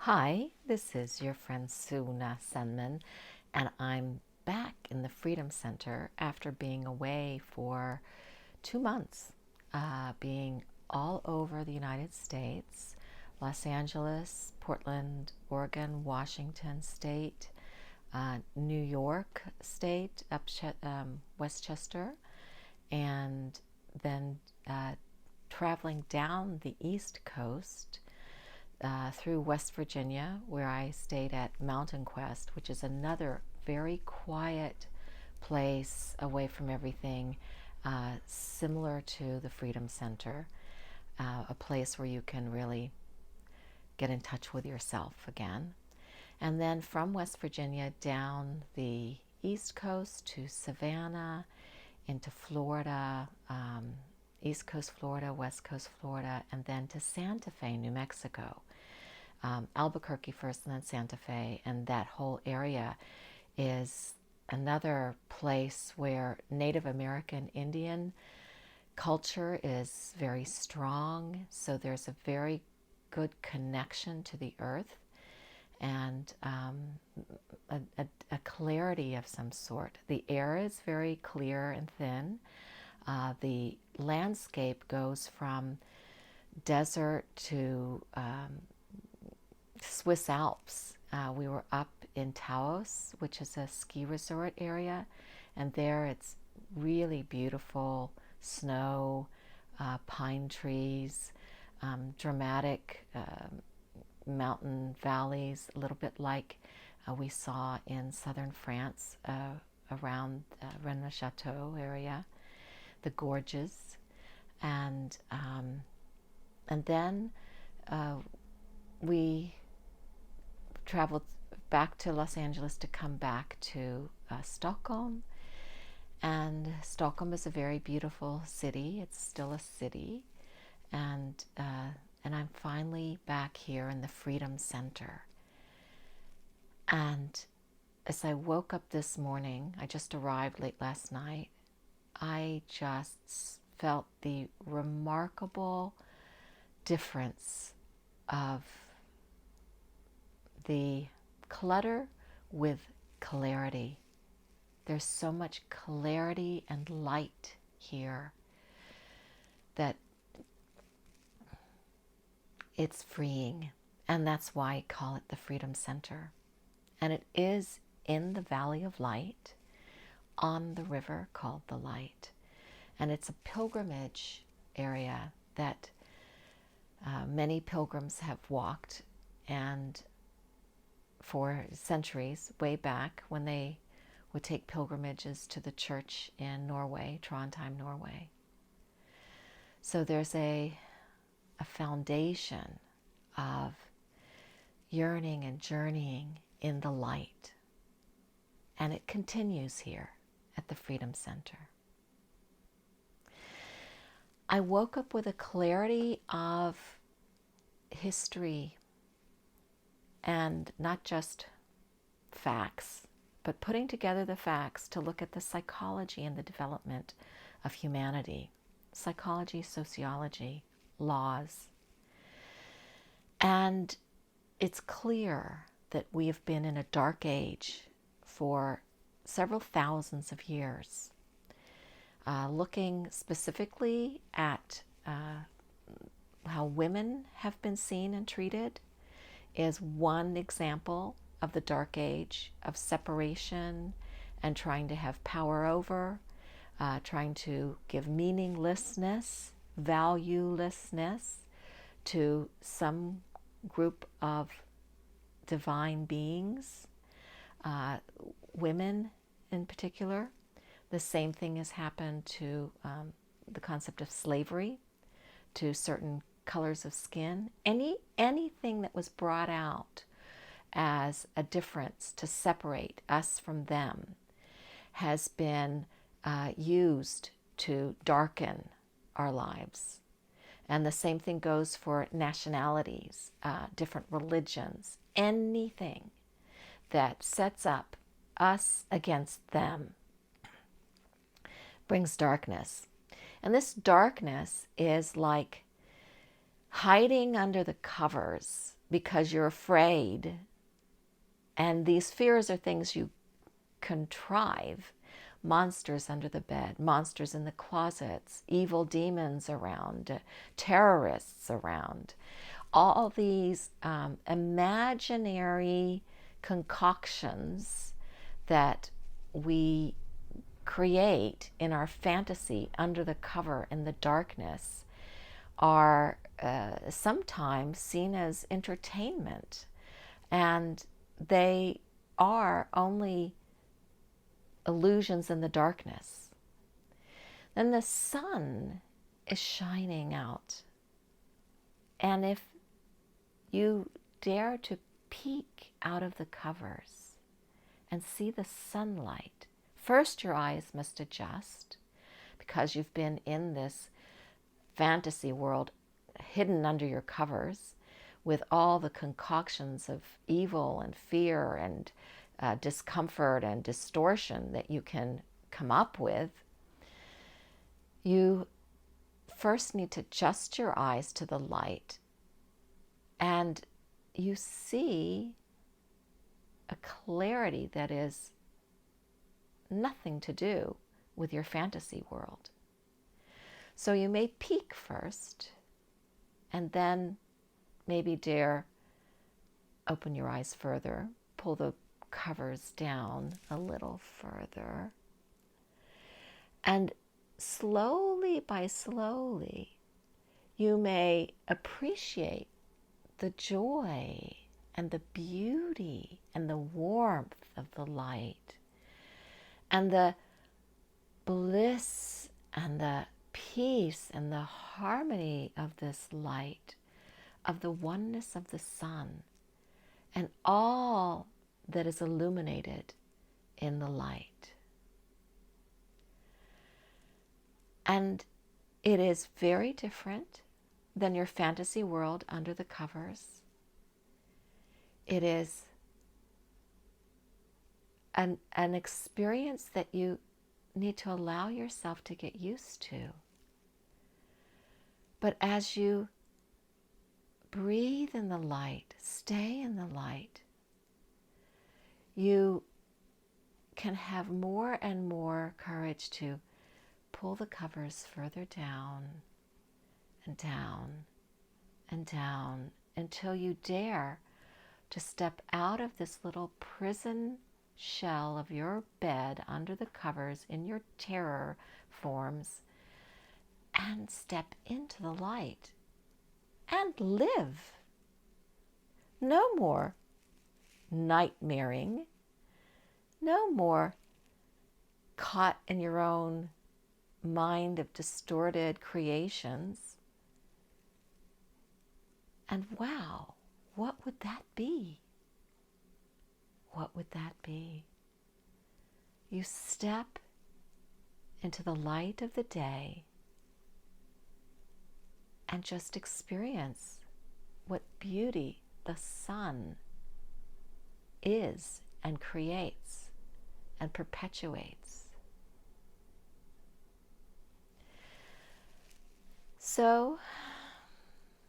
Hi, this is your friend Suna Senman, and I'm back in the Freedom Center after being away for 2 months, being all over the United States, Los Angeles, Portland, Oregon, Washington State, New York State, Westchester, and then traveling down the East Coast through West Virginia, where I stayed at Mountain Quest, which is another very quiet place away from everything, similar to the Freedom Center, a place where you can really get in touch with yourself again. And then from West Virginia down the East Coast to Savannah, into Florida, East Coast Florida, West Coast Florida, and then to Santa Fe, New Mexico. Albuquerque first and then Santa Fe, and that whole area is another place where Native American Indian culture is very strong, so there's a very good connection to the earth and a clarity of some sort. The air is very clear and thin. The landscape goes from desert to Swiss Alps. We were up in Taos, which is a ski resort area, and there it's really beautiful snow, pine trees, dramatic mountain valleys, a little bit like we saw in southern France around Rennes-le-Château area, the gorges, and then we traveled back to Los Angeles to come back to Stockholm. And Stockholm is a very beautiful city. It's still a city. And I'm finally back here in the Freedom Center. And as I woke up this morning, I just arrived late last night, I just felt the remarkable difference of the clutter with clarity. There's so much clarity and light here that it's freeing. And that's why I call it the Freedom Center. And it is in the Valley of Light on the river called the Light. And it's a pilgrimage area that many pilgrims have walked, and for centuries, way back when they would take pilgrimages to the church in Norway, Trondheim, Norway. So there's a foundation of yearning and journeying in the light. And it continues here at the Freedom Center. I woke up with a clarity of history, and not just facts, but putting together the facts to look at the psychology and the development of humanity, psychology, sociology, laws. And it's clear that we have been in a dark age for several thousands of years. Looking specifically at how women have been seen and treated is one example of the dark age of separation and trying to have power over, trying to give meaninglessness, valuelessness to some group of divine beings, women in particular. The same thing has happened to the concept of slavery, to certain colors of skin. Anything that was brought out as a difference to separate us from them has been used to darken our lives. And the same thing goes for nationalities, different religions, anything that sets up us against them brings darkness. And this darkness is like hiding under the covers because you're afraid. And these fears are things you contrive. Monsters under the bed, monsters in the closets, evil demons around, terrorists around. All these imaginary concoctions that we create in our fantasy under the cover in the darkness are sometimes seen as entertainment, and they are only illusions in the darkness. Then the sun is shining out, and if you dare to peek out of the covers and see the sunlight, first your eyes must adjust because you've been in this fantasy world hidden under your covers with all the concoctions of evil and fear and discomfort and distortion that you can come up with. You first need to adjust your eyes to the light, and you see a clarity that is nothing to do with your fantasy world. So you may peek first, and then maybe dare open your eyes further, pull the covers down a little further, and slowly by slowly you may appreciate the joy and the beauty and the warmth of the light and the bliss and the peace and the harmony of this light, of the oneness of the sun, and all that is illuminated in the light. And it is very different than your fantasy world under the covers. It is an experience that you need to allow yourself to get used to. But as you breathe in the light, stay in the light, you can have more and more courage to pull the covers further down and down and down until you dare to step out of this little prison shell of your bed under the covers in your terror forms and step into the light and live. No more nightmaring, no more caught in your own mind of distorted creations. And wow, what would that be? What would that be? You step into the light of the day and just experience what beauty the sun is and creates and perpetuates. So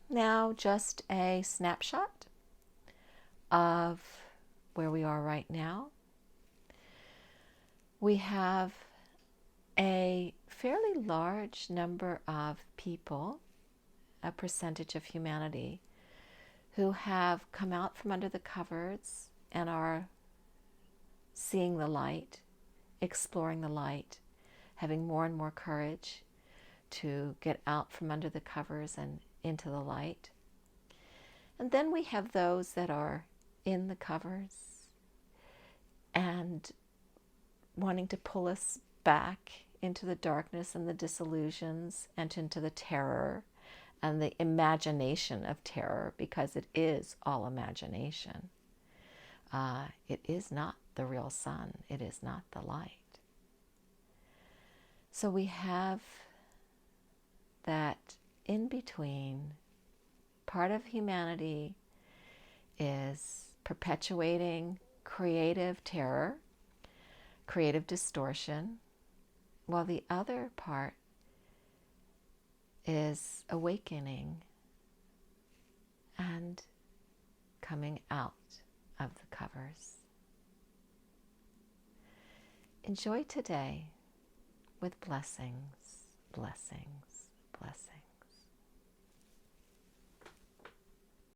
now just a snapshot of where we are right now. We have a fairly large number of people, a percentage of humanity, who have come out from under the covers and are seeing the light, exploring the light, having more and more courage to get out from under the covers and into the light. And then we have those that are in the covers and wanting to pull us back into the darkness and the disillusions and into the terror and the imagination of terror, because it is all imagination. It is not the real sun. It is not the light. So we have that in between. Part of humanity is perpetuating creative terror, creative distortion, while the other part is awakening and coming out of the covers. Enjoy today with blessings, blessings.